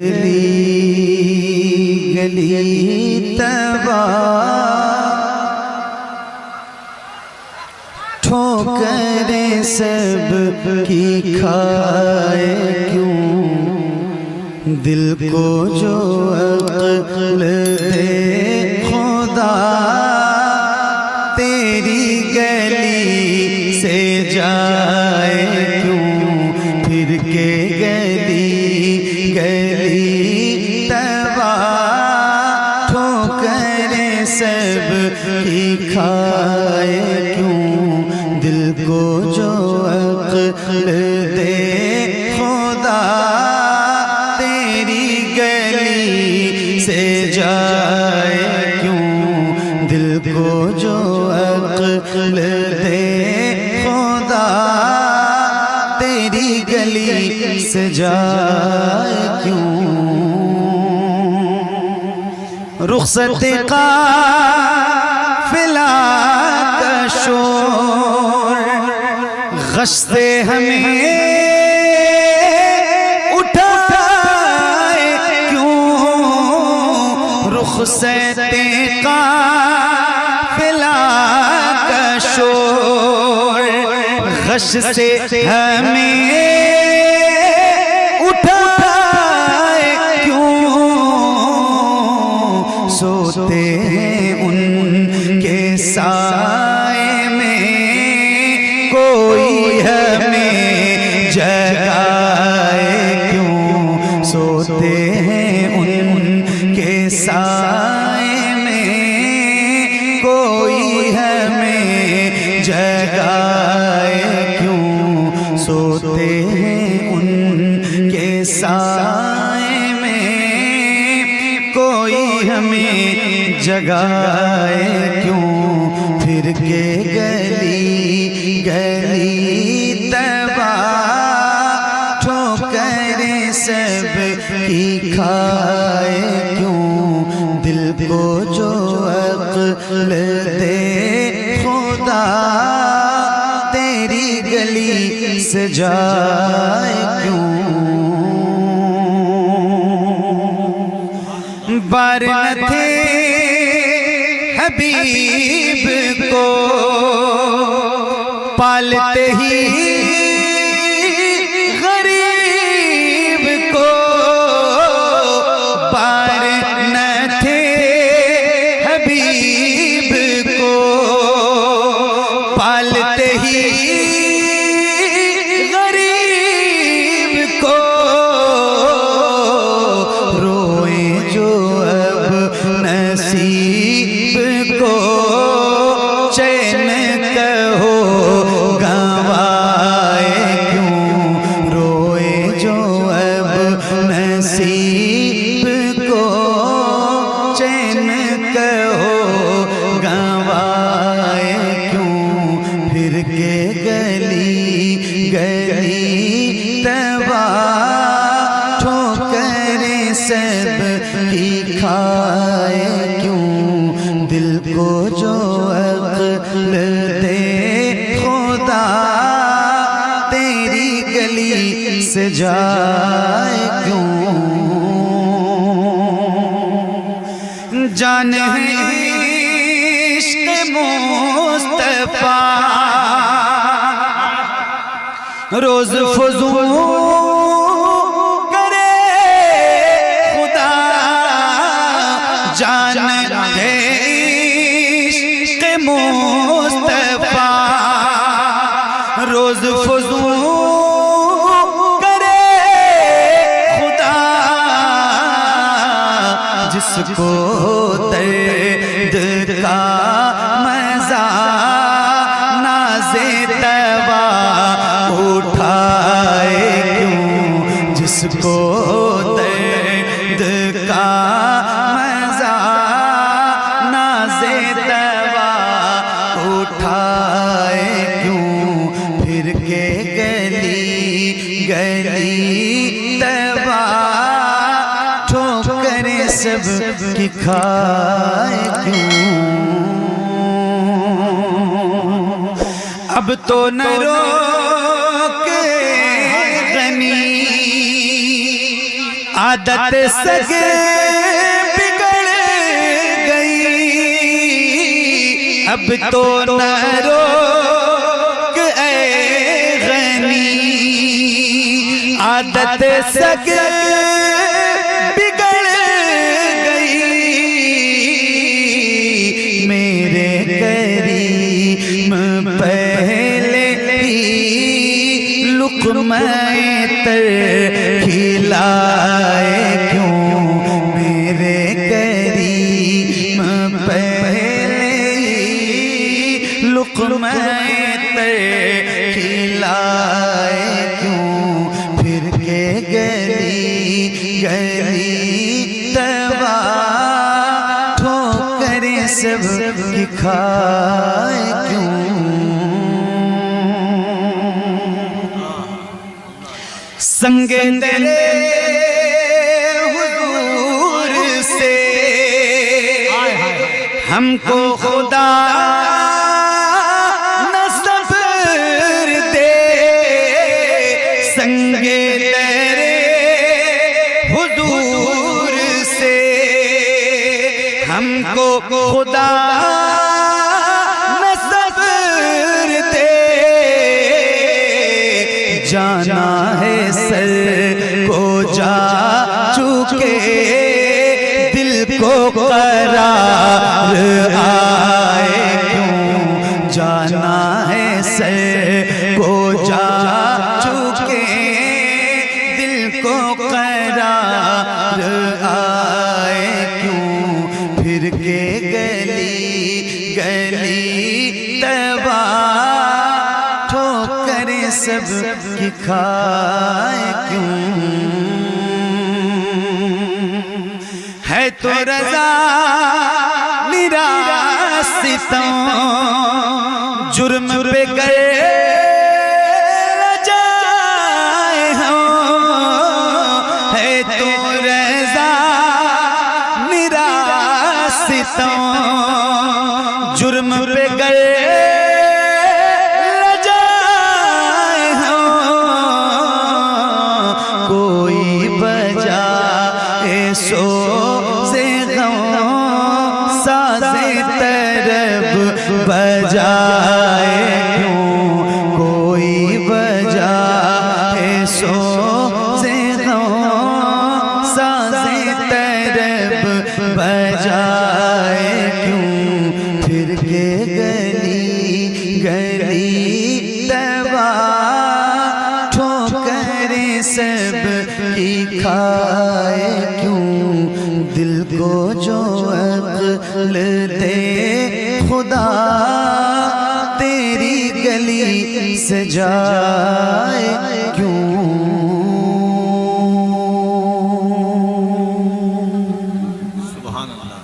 गली गली तबा ठोकरें सब की खाए क्यों दिल को जो अक्ल दे खुदा तेरी गली से जाए क्यों फिर के गली गली तबा ठोकरें सब की खाए क्यों दिल को जो अक्ल दे खुदा तेरी गली से जाए क्यों दिल को जो अक्ल दे खुदा तेरी गली से जाए क्यों रुखसत काफिला का शोर गश्ते हमें उठाए क्यों रुखसत काफिला का शोर गश्ते हमें उठाए क्यों सोते हैं उनके साए में कोई हमें जगाए क्यों सोते हैं उनके साए में कोई हमें जगाए क्यों सोते हैं उनके साए में कोई हमें जगाए क्यों फिर के गली गली तबा ठोकरें सब की खाए क्यों दिल को जो अक्ल दे खुदा तेरी गली से जाए क्यों बार न थे हबीब को पालते ही गरीब को बार न थे हबीब को पालते ही गरीब को रोए जो अब नसीब को चैन कहो गवाए क्यों रोए जो अब नसीब को चैन कहो गवाए क्यों फिर के गली गली तबा ठोकरें सब की खाए क्यों दिल को जो अक्ल दे खुदा तेरी गली से जाए क्यों जान है इश्क़ मुस्तफ़ा रोज फुज़ूल करे खुदा जान है इश्क़ मुस्तफ़ा रोज फुज़ूल करे खुदा जिसको दर्द का मज़ा नाज़े तबा उठाए क्यों जिसको दर्द का मज़ा नाज़े तबा उठाए क्यों फिर के गली गली तबा ठोकरें सब की खाए क्यों अब तो न रोके गनी आदत सगे बिगड़ गई, अब तो न रोक ऐ गनी। आदत सगे बिगड़ गई, मेरे करीम पहले ही लुक़्माए तर खिलाए क्यों। मेरे करीम पहले ही लुक़्माए तर खिलाए क्यों। फिर के गली गली तवा ठोकरें सब की खाए क्यों। संगे तेरे हुजूर से हमको खुदा न सब्र दे। संगे तेरे हुजूर से हमको खुदा न सब्र दे। जाना है सर को जा चुके, दिल को करार आए क्यों। जाना है सर को जा चुके, दिल को करार आए क्यों। फिर के गली गली तवा ठोकरें सब की खाए क्यों। है तो रज़ा मेरा सितम, जुर्म पे गए जाए हो। है तो रज़ा मेरा सितम, जुर्म पे गए जाए हो। कोई बजाए सो साज़े तरब बजाए क्यों। कोई बजाए सो से साज़े तरब बजाए क्यों। फिर के गली गली तवा ठोकरें सब की खाए क्यों। दिल को जो अक्ल दे खुदा, तेरी गली सजाए क्यों। सुभान अल्लाह।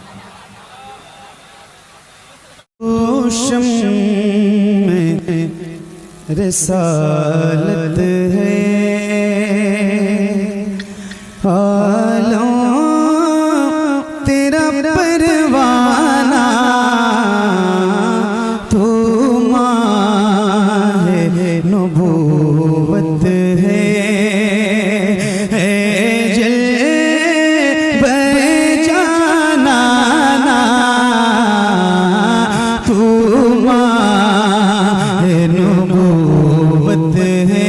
में रिसालत है, आलों तेरा परवाना, तू माहे नबूवत है। जल बजाना तू माहे नबूवत है।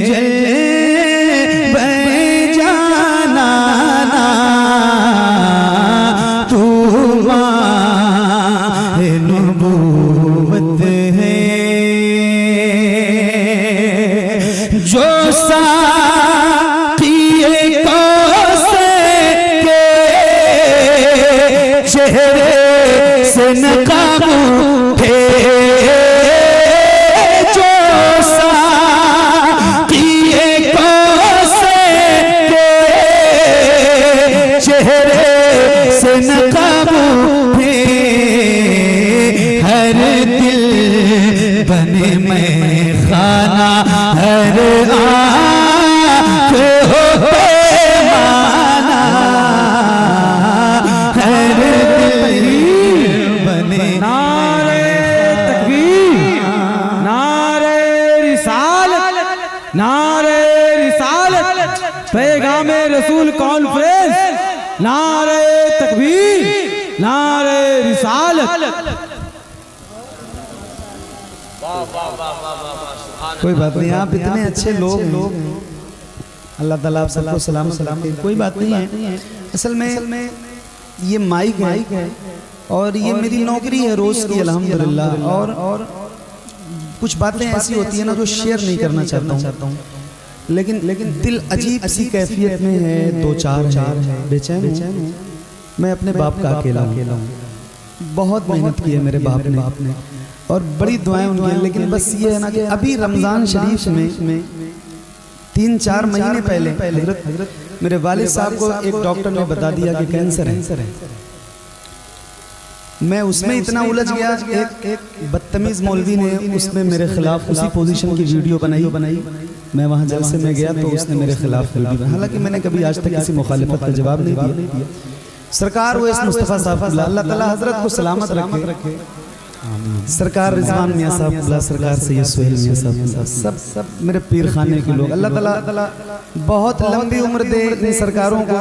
जल पैगामे रसूल कॉन्फ्रेंस, नारे तकबीर, नारे रिसालत। कोई बात नहीं, आप इतने अच्छे लोग, अल्लाह ताला आप सबको सलाम सलाम। कोई बात नहीं है, असल में ये माइक है और ये मेरी नौकरी है रोज की अल्हम्दुलिल्लाह। और कुछ बातें ऐसी होती है ना जो शेयर नहीं करना चाहता हूँ, लेकिन दिल अजीब सी कैफियत में है, दो चार है, बेचैन हूँ। मैं अपने बाप का अकेला हूँ। बहुत मेहनत की है मेरे बाप ने और बड़ी दुआएं उनकी हैं, लेकिन बस ये है ना कि अभी रमज़ान शरीफ में 3-4 महीने पहले हजरत मेरे वालिद साहब को एक डॉक्टर ने बता दिया कि कैंसर है। मैं उसमें इतना उलझ गया, एक बदतमीज मौलवी ने उसमें मेरे खिलाफ उसी पोजीशन की वीडियो बनाई। मैं वहाँ जलसे में गया तो उसने मेरे खिलाफ, हालांकि मैंने कभी आज तक किसी मुखालिफत का जवाब नहीं दिया। सरकार वो इस मुस्तफ़ा साहब, अल्लाह ताला हजरत को सलामत रखे, सरकार रिजवान मियां साहब, सरकार सैयद सुहेल मियां साहब, सब मेरे पीर खाने के लोग, अल्लाह ताला बहुत लंबी उम्र दे इन सरकारों को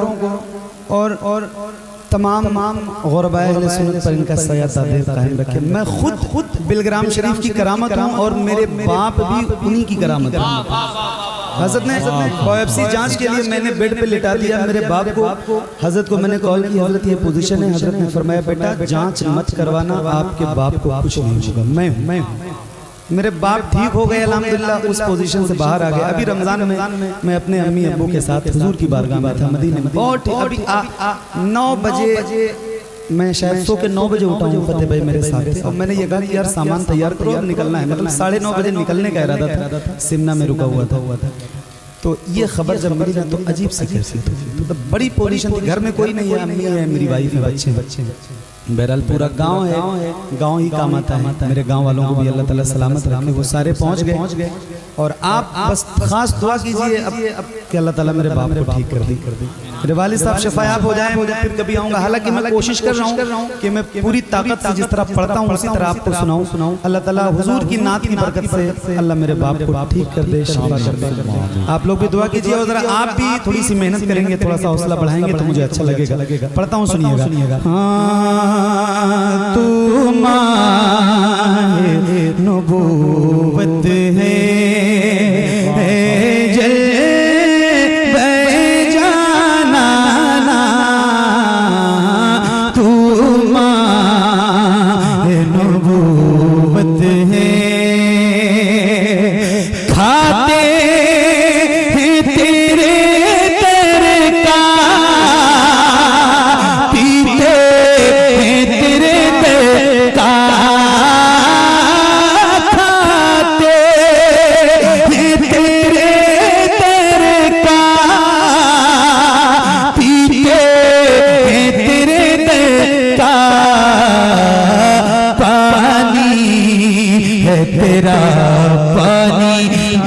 और तमाम गुरबाए अहले सुन्नत पर इनका साया ताबीर कायम रखे। मैं खुद बिलग्राम शरीफ की करामत हूँ और मेरे बाप भी उन्हीं की करामत है। हजरत ने बायोप्सी जांच के लिए मैंने बेड पे लिटा दिया मेरे बाप को। हजरत को मैंने कॉल की, हजरत ये पोजीशन है। हजरत ने फरमाया बेटा जांच मत करवाना, आपके बाप को कुछ नहीं होगा। मैं मेरे बाप ठीक हो गए अल्हम्दुलिल्लाह, उस पोजीशन से बाहर आ गए। अभी रमजान में मैं अपने अम्मी अब्बू के साथ हुजूर की बारगाह में था मदीने में। बहुत अभी 9 बजे मैं शायद सो के 9 बजे उठा हूँ, फतेह भाई मेरे साथ थे और मैंने ये कहा कि यार सामान तैयार करो, अब निकलना है। मतलब 9:30 बजे निकलने का इरादा था, सिमना में रुका हुआ था। तो ये खबर जब मिली ना तो अजीब सी कैफियत थी, मतलब बड़ी पोजीशन थी। घर में कोई नहीं है, अम्मी है, मेरी वाइफ है, बच्चे। बहरहाल पूरा गांव है, गांव ही काम आता है। मेरे गांव वालों को भी अल्लाह ताला सलामत रखे, वो सारे पहुंच गए। और आप बस खास दुआ कीजिए अब कि अल्लाह ताला मेरे बाप को ठीक कर दी। मेरे वालिद साहब शफायाब हो जाए, फिर कभी आऊँगा। हालांकि मैं कोशिश कर रहा हूँ कि मैं पूरी ताकत से जिस तरह पढ़ता हूँ उसी तरह आपको सुनाऊँ। अल्लाह ताला हुजूर की नात की बरकत से अल्लाह मेरे बाप को ठीक कर दे, शिफा कर दे। आप लोग भी दुआ कीजिए और जरा आप भी थोड़ी सी मेहनत करेंगे, थोड़ा सा हौसला बढ़ाएंगे तो मुझे अच्छा लगेगा। पढ़ता हूँ, सुनिएगा। तू माहे नबूवत है, तेरा पानी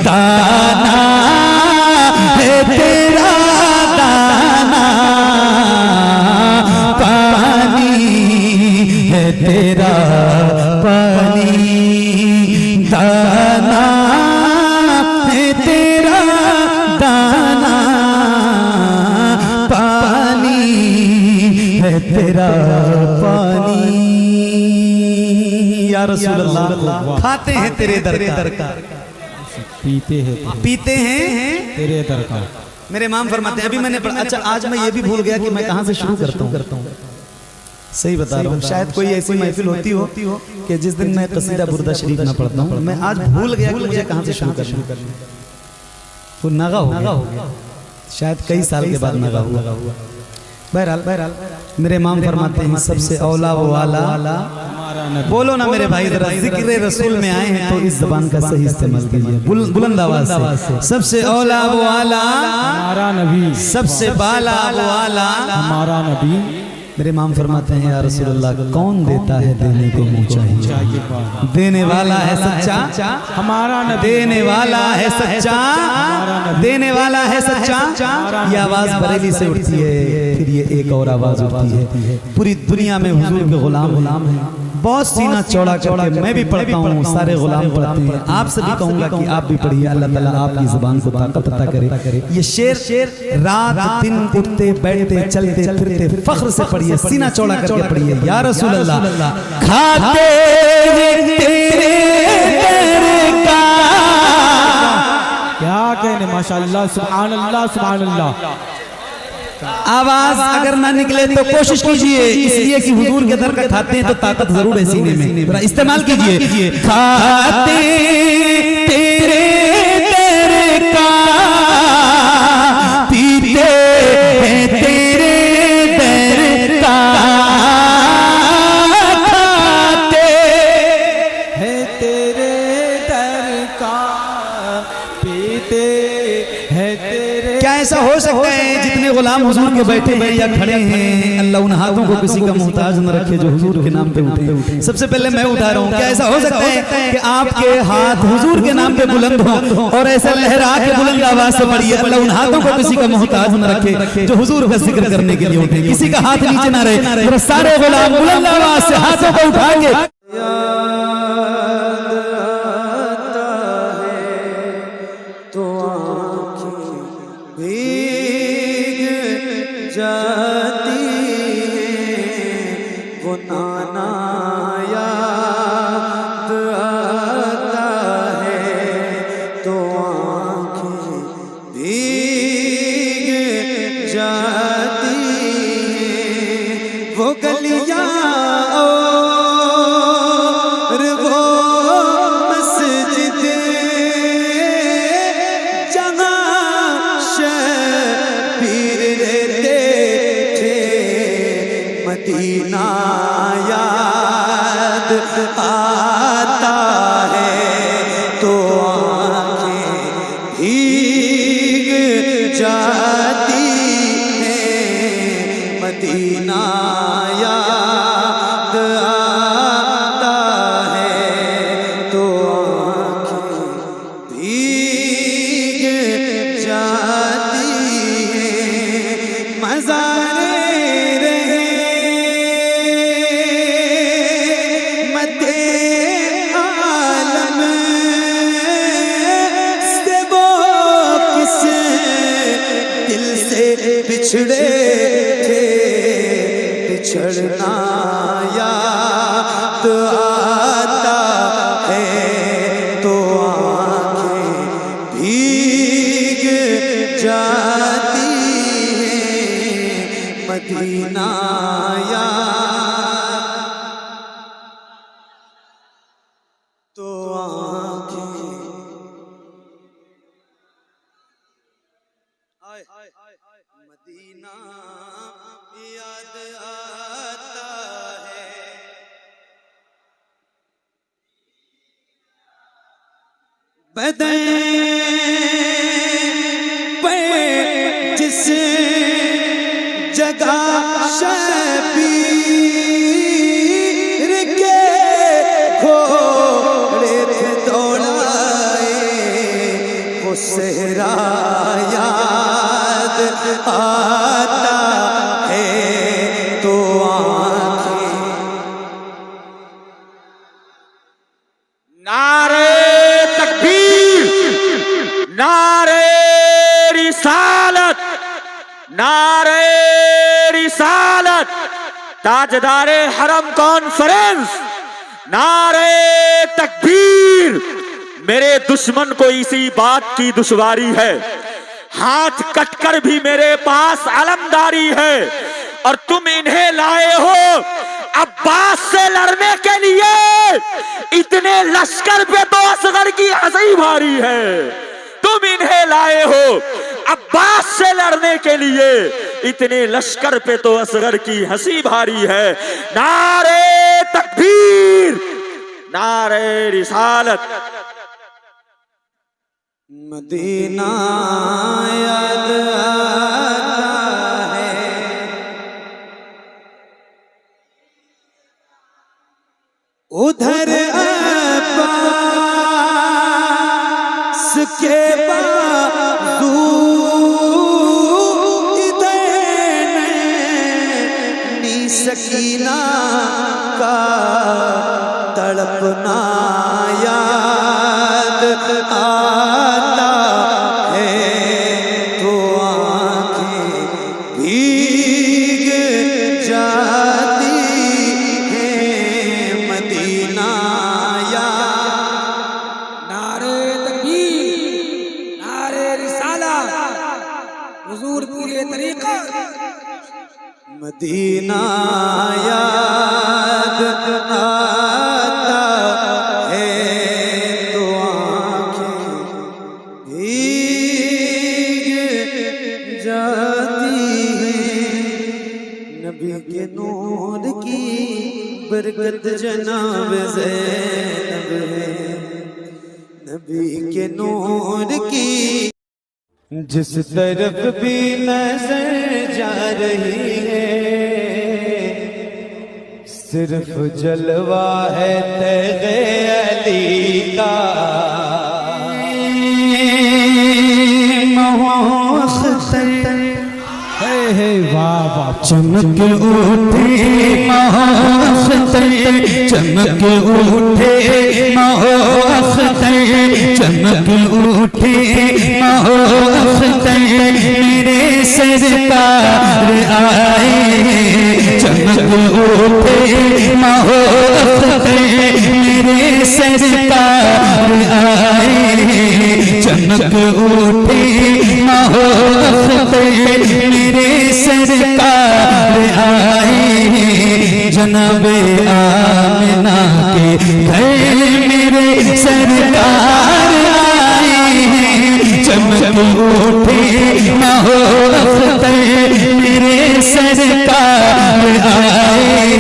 दाना है, तेरा दाना पानी है, तेरा पानी दाना है, तेरा दाना पानी है, तेरा पानी। या रसूल अल्लाह, खाते हैं तेरे दर का, पीते हैं तेरे दर का। मेरे इमाम फरमाते हैं, अभी मैंने अच्छा आज मैं ये भी भूल गया कि मैं कहाँ से शुरू करता हूँ। सही बता रहा हूँ, शायद कोई ऐसी महफिल होती हो कि जिस दिन मैं कसीदा बुर्दा शरीफ ना पढ़ता हूँ, मैं आज भूल गया कि मुझे कहाँ से शुरू करना। वो नागा हो गया, शायद कई साल के बाद नागा हुआ। बहरहाल मेरे इमाम फरमाते हैं, सबसे औला वो आला। बोलो ना मेरे भाई, जरा जिक्र रसूल में आए हैं तो इस जबान का सही इस्तेमाल कीजिए, बुलंद आवाज से। सबसे औला वो आला हमारा नबी, सबसे बाला वो आला हमारा नबी, मेरे इमाम फरमाते हैं या रसूलल्लाह कौन देता है देने को मुँह चाहिए, देने वाला है सच्चा हमारा नबी, देने वाला है सच्चा, देने वाला है सच्चा। ये आवाज बरेली से उठती है, फिर ये एक और आवाज उठती है, पूरी दुनिया में हुजूर के गुलाम हैं, बहुत सीना चौड़ा करके मैं भी पढ़ता हूँ, सारे गुलाम पढ़ते हैं। आपसे भी कहूंगा कि आप भी पढ़िए, अल्लाह ताला आपकी जुबान को ताकत अता करे। ये शेर रात दिन उठते बैठते चलते फिरते फख्र से पढ़िए, सीना चौड़ा करके पढ़िए। या रसूल अल्लाह खाते क्या कहने, माशाअल्लाह, सुभान अल्लाह, सुभान अल्लाह। आवाज अगर ना निकले तो कोशिश कीजिए, इसलिए कि हुजूर के दर का खाते हैं तो ताकत जरूर है सीने में, थोड़ा इस्तेमाल कीजिए। खाते तेरे दर का, पीते हैं तेरे दर का, खाते है तेरे दर का, पीते है तेरे। क्या ऐसा हो सकता है जितने गुलाम हुजूर के बैठे हैं या खड़े हैं, अल्लाह उन हाथों को किसी का मोहताज न रखे जो हुजूर के नाम पे उठे। सबसे पहले मैं उठा रहा हूँ, क्या ऐसा हो सकता है कि आपके हाथ हुजूर के नाम पे बुलंद हो और ऐसा लहरा के बुलंद आवाज से पढ़िए, अल्लाह उन हाथों को किसी का मोहताज न रखे जो हुजूर का जिक्र करने के लिए उठे, किसी का हाथ नीचे ना रहे। सारे गुलाम बुलंद आवाज से हाथों को उठा के जाती है वो नाना याद आता है तो आँखें भीग जाती है वो गलियाँ और वो मस्जिद जहाँ शबीर मदीना याद आता है तो आँखें भीग जाती हैं, मदीना याद आता है तो आँखें भीग जाती हैं। मज़ारे बिछड़े थे बिछड़ना याद आता है तो आँखें भीग जाती हैं, मदीना याद तो आँखें मदीना याद आता है। बदन पे जिस जगह शबीर के घोड़े थे दौड़ाए वो सहरा याद आता है तो आँखें नारे तकबीर, नारे रिसालत, नारे रिसालत, ताजदारे हरम कॉन्फ्रेंस, नारे तकबीर। मेरे दुश्मन को इसी बात की दुश्वारी है, हाथ कटकर भी मेरे पास अलमदारी है, और तुम इन्हें लाए हो अब्बास से लड़ने के लिए। इतने लश्कर पे तो असगर की हंसी भारी है। तुम इन्हें लाए हो अब्बास से लड़ने के लिए, इतने लश्कर पे तो असगर की हंसी भारी है। नारे तकबीर, नारे रिसालत। मदीना याद आता है उधर अब्बास के बाजू इधर नैनी सकीना का तड़पना याद आता है तो आंखें भीग जाती हैं मदीना याद। नारे तकबीर, नारे रिसाला, हुजूर पूरे तरीका। मदीना याद आता है तो आंखें भीग जाती हैं। नबी के नूर की बरकत जनाब ज़ैनब है, नबी के नूर की जिस तरफ भी नजर जा रही है सिर्फ जलवा है तेरे अली का। वाह वाह चमक उठे माखते, चमक उठे माखते, चमक उठे माखते, मेरे सरकार आए। चमक उठे माखते, मेरे सरकार आए। चमक उठे माखते, मेरे सरकार आए। जनाबे आमिना के घर मेरे सरकार आए। चमक उठे माखते, मेरे सरकार आए।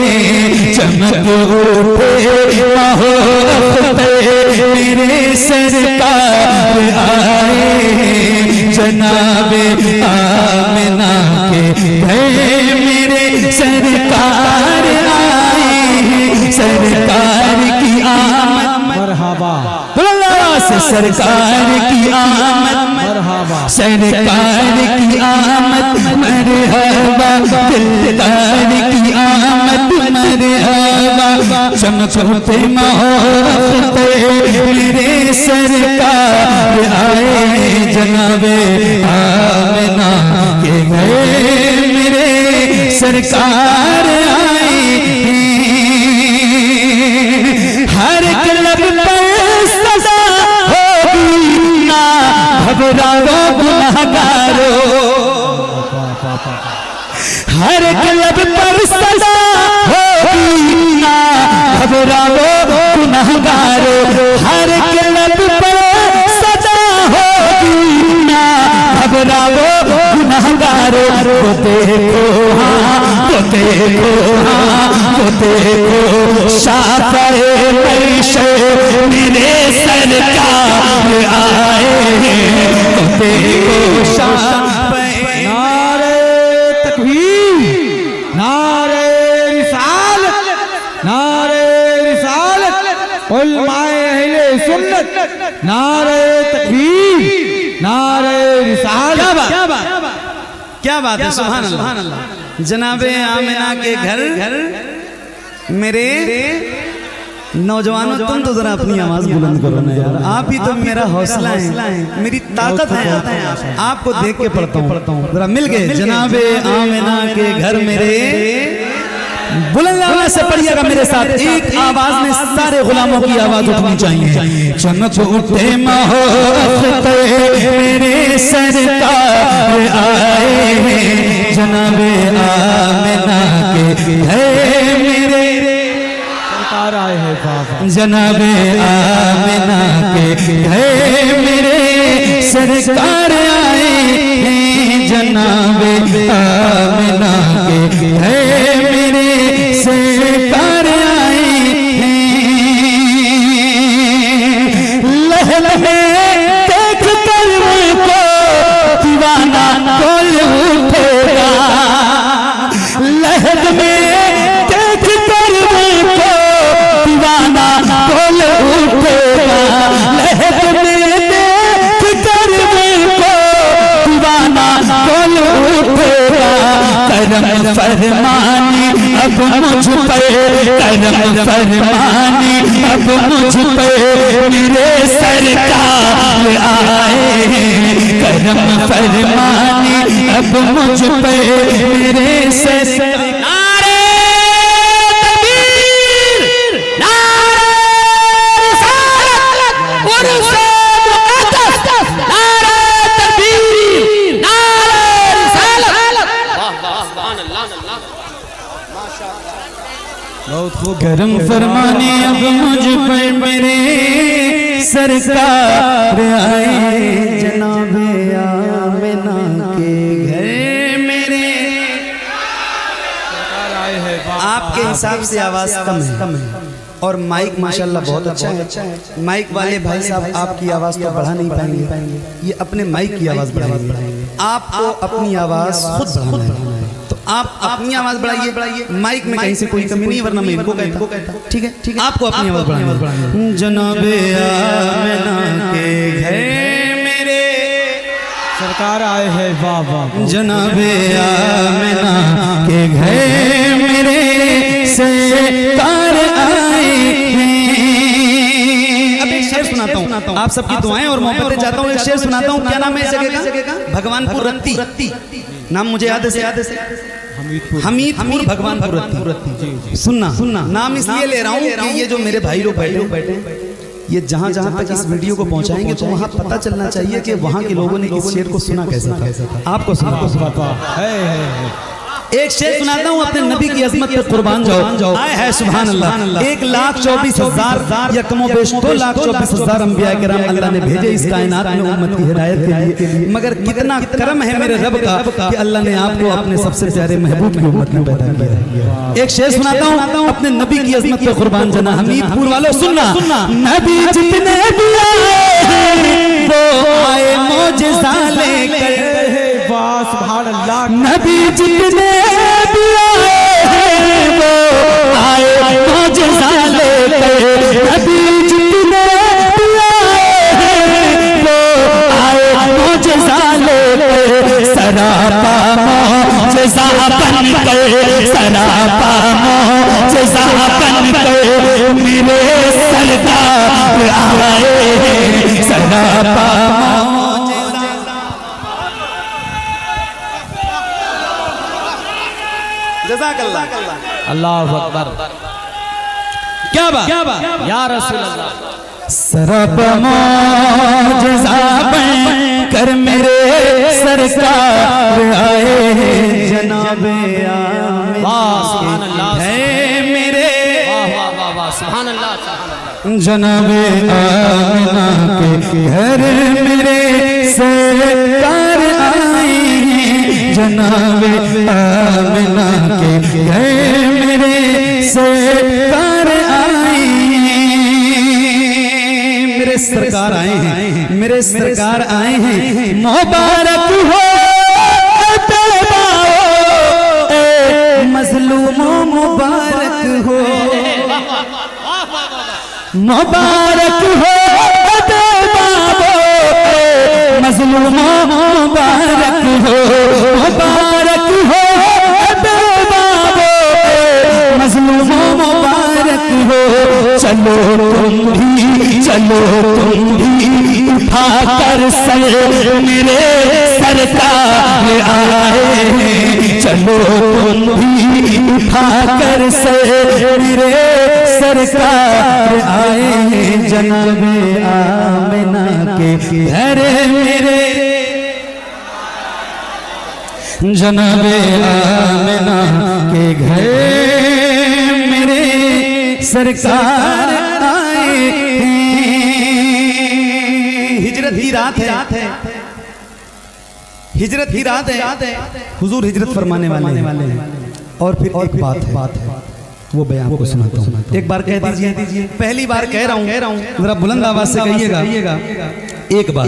चमक उठे माखते, मेरे सरकार आए। जनाबे आमिना के घर मेरे सरकार आए। सरकार की आमद मरहबा से सरकार की आमद मरहबा सरकार की आमद मरहबा दिलदार की आमद मरहबा। चमकते माखते मेरे सरकार आए। जनाबे आमिना के घर मेरे सरकार आए। हर क्लब पर सजा होगी ना घबराओ गुनहगारो। हर क्लब पर सजा होगी ना घबराओ गुनहगारो। हर क्लब पर सजा होगी ना घबराओ गुनहगारो। वो देखो हाँ, वो देखो हाँ, वो देखो शाफ़े पैशे मेरे सरकार आए। वो देखो शाफ़े। नारे तकबीर, नारे रिसालत, नारे रिसालत, उलमाए अहले सुन्नत, नारे तकबीर, नारे रिसालत। क्या बात है, सुभान अल्लाह। जनाबे आमिना के घर मेरे नौजवानों, तुम तो जरा अपनी आवाज बुलंद करो ना यार। आप ही तो मेरा हौसला है, मेरी ताकत है। आपको देख के पढ़ता हूँ, जरा मिल गए। जनाबे आमिना के घर मेरे, बुलंद आवाज से पढ़िएगा मेरे साथ। एक आवाज में सारे गुलामों की आवाज उठनी चाहिए। चमक उठे माखते मेरे सरकार आए। जनाबे आमिना के घर मेरे सरकार आए हैं बाबा। जनाबे आमिना के घर मेरे सरकार आए। जनाबे आमिना के घर मेरे सरकार आए। लहर में देख कर मुझको दीवाना बोल उठेगा। लहर में देख कर मुझको दीवाना करम फरमानी अब मुझ पे, करम फरमानी अब मुझ पे मेरे सरकार आए, करम फरमानी अब मुझ पे मेरे सरकार। नारे तकबीर, नारे रिसालत, उर्से मुक़द्दस, नारे तकबीर, नारे रिसालत। बहुत खूब। करम फरमानी अब मुझ पर मेरे सरकार आए, जनाबे आमिना के घर मेरे। आपके हिसाब से आवाज कम है और माइक माशाल्लाह बहुत अच्छा है। माइक वाले भाई साहब आपकी आवाज तो बढ़ा नहीं पाएंगे, ये अपने माइक की आवाज बढ़ाएंगे। आपको अपनी आवाज खुद बढ़ाना है, तो आप अपनी आवाज बढ़ाइए। माइक में कहीं से कोई कमी नहीं, वरना मैं इनको कहता। ठीक है, आपको अपनी आवाज बढ़ानी है। जनाबे आमिना के घर मेरे सरकार आए हैं, वाह वाह। जनाबे आमिना के घर मेरे सरकार आए हैं। अब एक शेर सुनाता हूँ, आप सबकी दुआएं और मोहब्बतें चाहता हूँ। एक शेर सुनाता हूँ। क्या नाम है इस जगह का? भगवानपुर रत्ती। नाम मुझे याद है, हमीदपुर भगवानपुर रत्ती। सुनना नाम इसलिए ले रहा हूँ कि ये जो मेरे भाई लोग बैठे हैं, ये जहाँ जहाँ तक इस वीडियो को पहुँचाएंगे तो वहाँ पता चलना चाहिए कि वहाँ के लोगों ने इस शेर को सुना कैसा था। आपको सुनाता है। एक शेर सुनाता हूँ, अपने नबी की अजमत पे कुर्बान जाओ। आए है सुभान अल्लाह। 1,24,000 या कमो बेश 2,24,000 अंबिया किराम अल्लाह ने भेजे इस कायनात में उम्मत की हिदायत के लिए। मगर कितना करम है मेरे रब का कि अल्लाह ने आपको अपने सबसे प्यारे महबूब की उम्मत में पैदा किया। एक शेर सुनाता हूँ, अपने नबी की अजमत पे कुर्बान जाना। हमीदपुर वालों सुनना, नबी जितने भी आए वो आए मौजिज़ा लेकर, वाह सुभान अल्लाह। नबी जितने भी आए वो आए मौजिज़ा लेकर, नबी जितने भी आए वो आए मौजिज़ा लेकर, सरापा मौजिज़ा बनकर, सरापा मौजिज़ा बनकर मेरे सरकार आए, सरापा अल्लाह अकबर। क्या बात या रसूल अल्लाह। सरब मौजिज़ा बनकर मेरे सरकार आए, जनाबे वाह सुभान अल्लाह। है मेरे, वाह सुभान अल्लाह। जनाबे आमिना के घर मेरे सरकार आए हैं, जनाबे आमिना के घर मेरे सरकार आए हैं, मेरे सरकार आए हैं, मेरे सरकार आए हैं। मुबारक हो मजलूमों, मुबारक हो, मुबारक हो मजलूमों, मुबारक हो, मुबारक हो मजलूमों, मुबारक हो। चलो तुम भी उठाकर सर मेरे सरकार आए, चलो तुम भी उठाकर सर मेरे सरकार आए, जनाबे आमिना के घर मेरे, जनाबे आमिना के घर मेरे सरकार आए हैं। हिजरत की रात है, हिजरत की रात है, हुजूर हिजरत फरमाने वाले हैं। और फिर एक बात है, वो मैं आपको सुनाता हूँ। एक बार कह दीजिए, पहली बार कह रहा हूँ, जरा बुलंद आवाज से कहिएगा। एक बार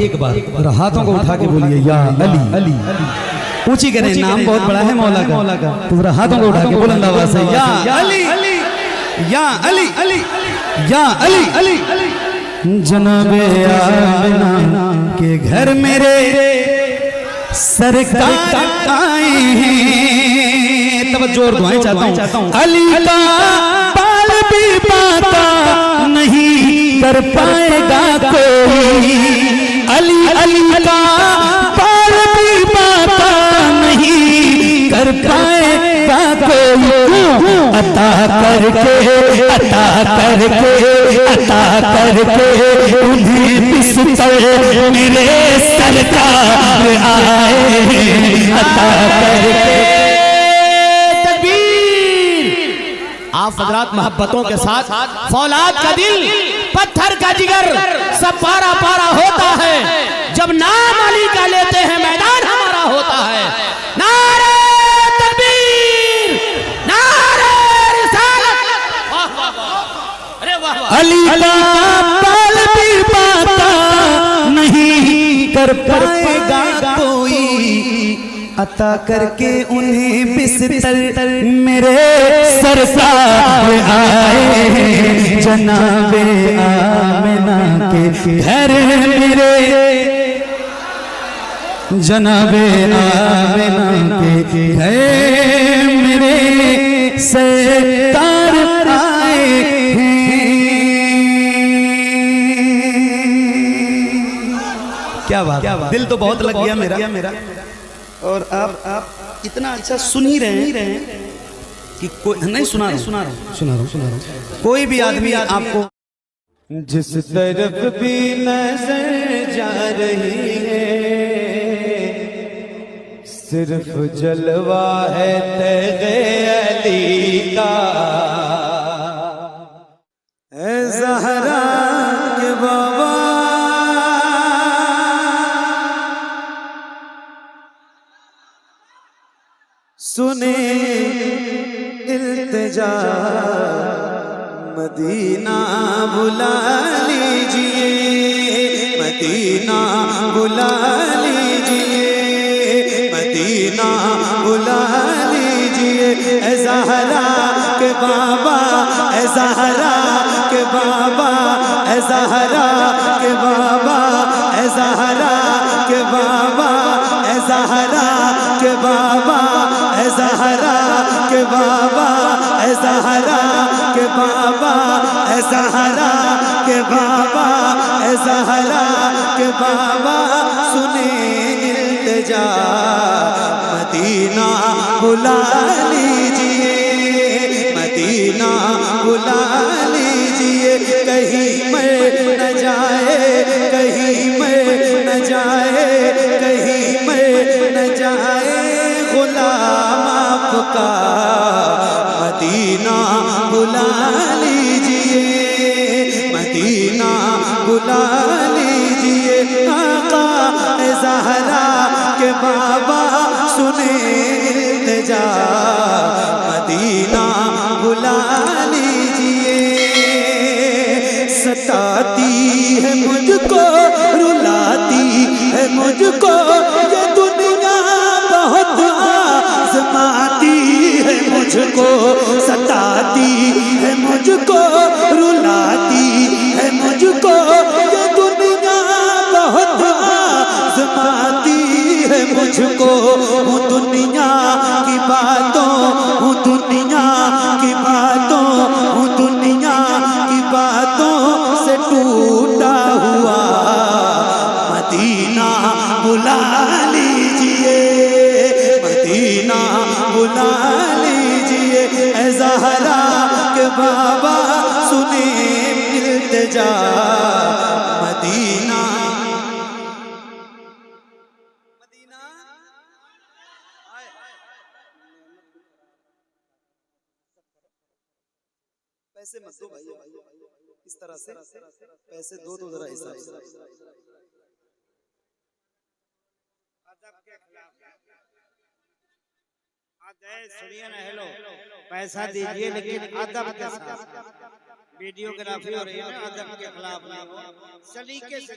जरा हाथों को उठा के बोलिए, या अली अली। ऊंची करें, नाम बहुत बड़ा है मौला का, तो जरा हाथों को उठा के बुलंद आवाज से, या अली या अली या अली। जनाबे आमिना के घर मेरे सरकार आए हैं, तवज्जो और दुआएं चाहता हूं। अली का बाल भी बाता नहीं कर पाएगा कोई, अली अली का बाल भी बाता नहीं कर पाएगा कोई, अता करके अता करके अता करके उन्हें बिस्तर मेरे सरकार आए, अता करके। आप हजरात मोहब्बतों के साथ फौलाद का दिल पत्थर का जिगर सब पारा पारा होता है, जब नाम अली का लेते हैं मैदान हमारा होता है। नारे तकबीर, नारे रिसालत। अरे वाह, अली का बाल भी बाता नहीं कर पाएगा कोई, अता करके उन्हें बिस्तर मेरे सरकार आए, जनाबे आमिना के घर मेरे, जनाबे आमिना के घर मेरे सरकार आए हैं। क्या बात, दिल तो बहुत लग गया मेरा। और आप इतना अच्छा सुन ही रहे हैं कि कोई नहीं सुना रहा हूं। कोई भी आदमी आपको जिस तरफ भी नजर जा रही है, सिर्फ जलवा है तेरे अली का, ऐ ज़हरा के बाबा सुने इल्तिजा, मदीना बुला लीजिए, मदीना बुला लीजिए, मदीना बुला लीजिए, ऐ ज़हरा के बाबा, ऐ ज़हरा के बाबा, ऐ ज़हरा के बाबा, ऐ ज़हरा के बाबा, ऐ ज़हरा के बाबा, ऐ ज़हरा के बाबा, ऐ ज़हरा के बाबा, ऐ ज़हरा के बाबा, ऐ ज़हरा के बाबा सुने इल्तिजा, मदीना बुला लीजिए, मदीना बुला लीजिए, कहीं मैं न जाए, कहीं मैं न जाए, कहीं मैं न जाए गुलाम आपका, मदीना बुला लीजिए, मदीना बुला लीजिए, आका ऐ ज़हरा के बाबा सुने इल्तिजा, मदीना बुला लीजिए। सताती है मुझको, रुलाती है मुझको ये दुनिया, बहुत आज़माती है मुझको, सताती है मुझको, रुलाती है मुझको ये दुनिया, बहुत आज़माती है मुझको। हूँ दुनिया की बातों, हूँ दुनिया की बातों, हूँ दुनिया की बातों से टूटा हुआ, मदीना बुला लीजिए, मदीना बुला लीजिए, ऐ ज़हरा के बाबा सुने इल्तिजा, मदीना पैसे मत दो भाई, इस तरह से पैसे दो जरा हिसाब से। सुनिए ना, हेलो, पैसा दीजिए लेकिन अदब के साथ। वीडियोग्राफी हो रही है ना, अदब के खिलाफ ना हो, सलीके से।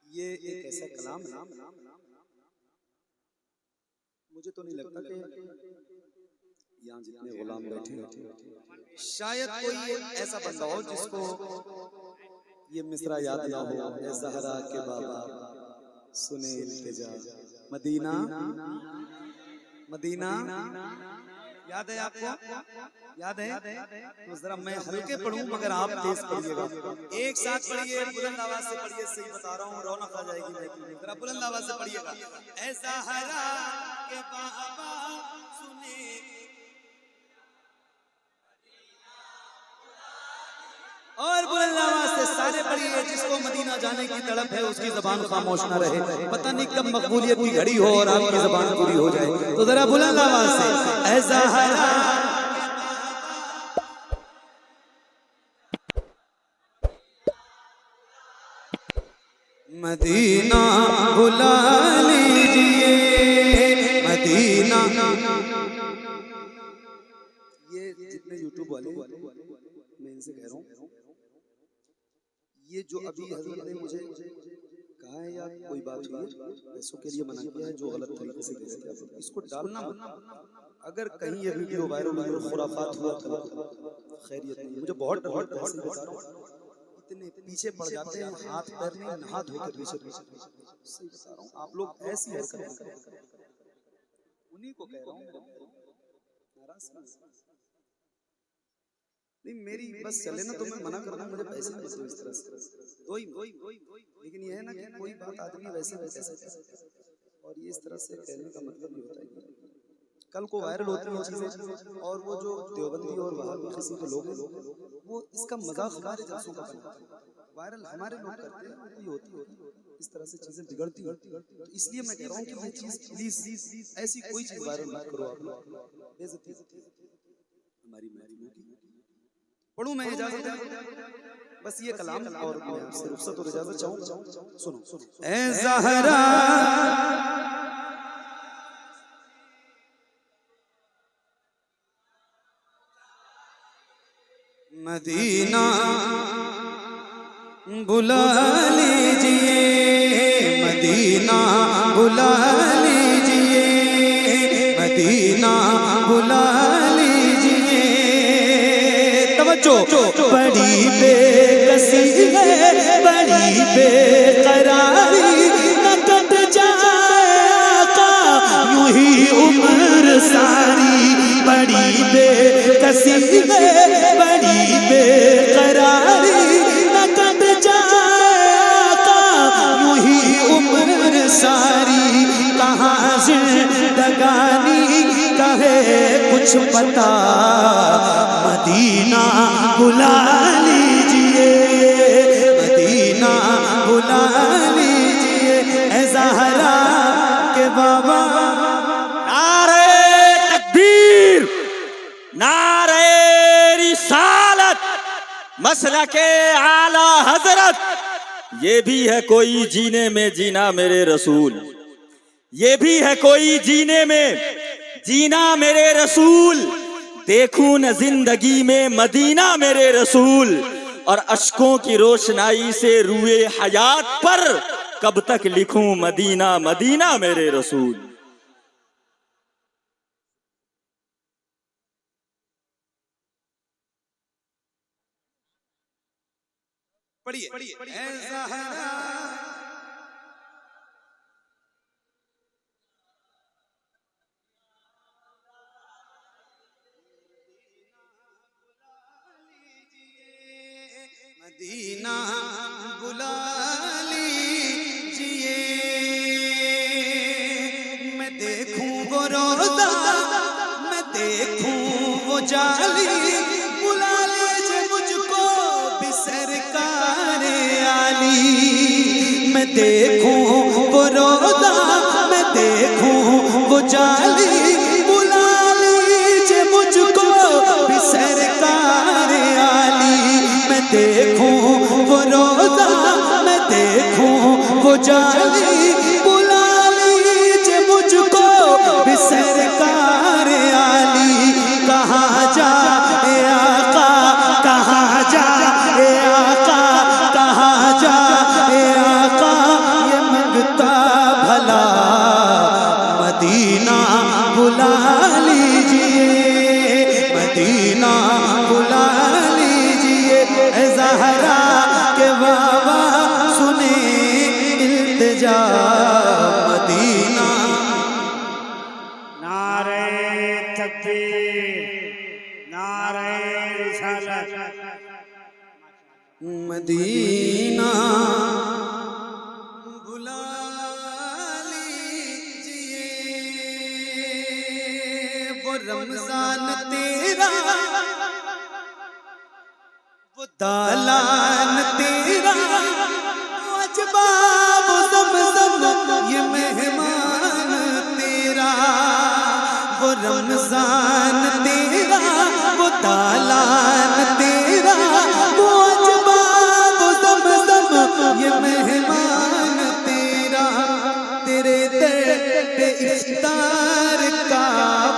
ये एक ऐसा कलाम है मुझे तो नहीं लगता कि यहाँ जितने गुलाम बैठे हैं शायद कोई ऐसा बंदा हो जिसको ये मिसरा याद ना हो, ए ज़हरा के बाबा सुने इल्तिजा, मदीना मदीना याद है आपको? याद है? तो जरा मैं हल्के पढ़ूं मगर आप तेज पढ़िएगा। एक साथ पढ़िए, बुलंद आवाज से पढ़िए। सही बता रहा हूँ, रौनक आ जाएगी महफिल में। जरा बुलंद आवाज से पढ़िएगा। ए ज़हरा के बाबा सुने, और बुलंद आवाज से सारे पढ़िए। जिसको मदीना जाने की तड़प है उसकी जबान खामोश ना रहे। पता नहीं कब मकबूलियत की घड़ी हो और आपकी जबान पूरी हो जाए। तो जरा बुलंद आवाज से ए ज़हरा मदीना बुला लीजिए, मदीना। ये जितने यूट्यूब वाले मैं इनसे कह रहा हूँ, ये जो अभी हजरत ने मुझे कहा है या कोई बात हुई है, पैसों के लिए मना किया है, जो गलत तरीके से कह सकते हैं, इसको डालना मत। अगर कहीं ये वीडियो वायरल हुई और खुराफात हुआ तो खैरियत नहीं। मुझे बहुत डर लगता है, इतने पीछे पड़ जाते हैं, हाथ पैर नहीं नहा धो के पीछे सही बता रहा हूँ। आप लोग ऐसी हरकत करते हैं, उन्हीं को कह रहा हूँ। नहीं मेरी बस चले ना तो मैं मना कर दूं, मुझे पैसे नहीं दो इस तरह से दो ही। लेकिन ये है ना कि कोई बात आदमी वैसे कैसे और ये इस तरह से कहने का मतलब नहीं होता है। कल को वायरल होती हैं चीजें और वो जो देवबंदी और वहाबी किस्म के लोग हैं वो इसका मजाक हमारे जलसों का बनाते हैं। वायरल हमारे लोग करते हैं, ये होती इस तरह से चीजें बिगड़ती हैं। तो इसलिए मैं कह रहा हूँ कि ये चीज प्लीज ऐसी कोई चीज वायरल मत करो आप लोग। बेइज्जती हमारी पढ़ूं मैं इजाजत है बस ये कलाम और मैं आपसे रुखसत और इजाजत चाहूं। सुनो ए ज़हरा मदीना बुला लीजिए, मदीना बुला लीजिए, मदीना बुला लीजिए। बड़ी बेकसी है, बड़ी बेकरारी, न कट जाए आका यूं ही उम्र सारी। बड़ी बेकसी है, बड़ी बेकरारी, न कट जाए आका यूं ही उम्र सारी। कहाँ जिंदगानी कहे कुछ पता, मदीना बुला लीजिए, मदीना बुला लीजिए। ए ज़हरा के बाबा नारे तकबीर, नारे रिसालत, मसलके आला हजरत। ये भी है कोई जीने में जीना मेरे रसूल, ये भी है कोई जीने में जीना मेरे रसूल। देखूं न जिंदगी में मदीना मेरे रसूल, और अश्कों की रोशनाई से रूए हयात पर कब तक लिखूं मदीना मदीना मेरे रसूल। पढ़िए। ए ज़हरा मदीना बुला लीजिए। मैं देखूं वो रोज़ा, मैं देखूं वो जाली, बुला लीजिए मुझको भी सरकार आली। मैं देखूं वो रोज़ा, मैं देखूं वो जाली, बुला लीजिए मुझको भी सरकार आली। मैं देखूं वो रोज़ा, मैं देखूं वो जाली, बुला लीजिए मुझको भी सरकार आली। कहाँ जाए आका, कहाँ जाए आका, कहाँ जाए आका, ये मंगता भला मदीना मदीना बुला लीजिए, मदीना बुला लीजिए, ऐ ज़हरा के बाबा सुने इल्तिजा, मदीना। नारे तकबीर, नारे रिसालत। मदीना बुला लीजिए, वो रमजान तेरा, वो दालान तेरा, वो अजबा वो ज़मज़म, ये मेहमान तेरा, वो रमजान तेरा, वो दालान तेरा, वो अजबा वो ज़मज़म, ये मेहमान तेरा, तेरे दर पे इफ्तार का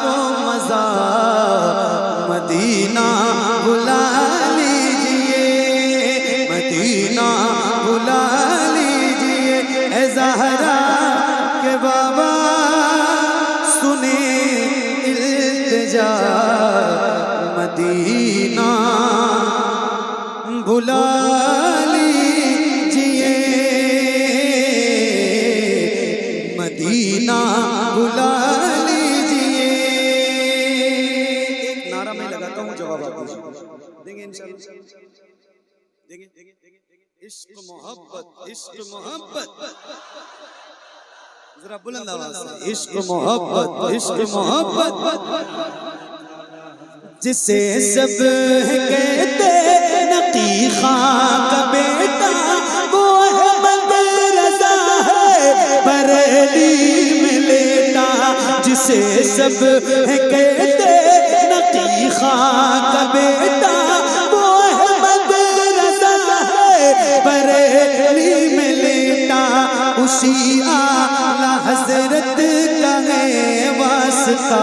वो मज़ा, मदीना बुला लीजिए, मदीना बुला लीजिए, ऐ ज़हरा के बाबा सुने इल्तिजा, मदीना बुला लीजिए, मदीना बुला लीजिए। एक नारा मैं लगाता हूँ, जवाब आप देंगे इंशाल्लाह। देंगे इश्क मोहब्बत, इश्क मोहब्बत, जरा बुलंद आवाज से, इश्क मोहब्बत, इश्क मोहब्बत, जिसे सब कहते नकी खां का बेटा, वो अहमद रज़ा है बरेली में लेटा, जिसे सब कहते नकी खां का बेटा, वो अहमद रज़ा है बरेली में लेटा, उसी आला हज़रत का है वास्ता,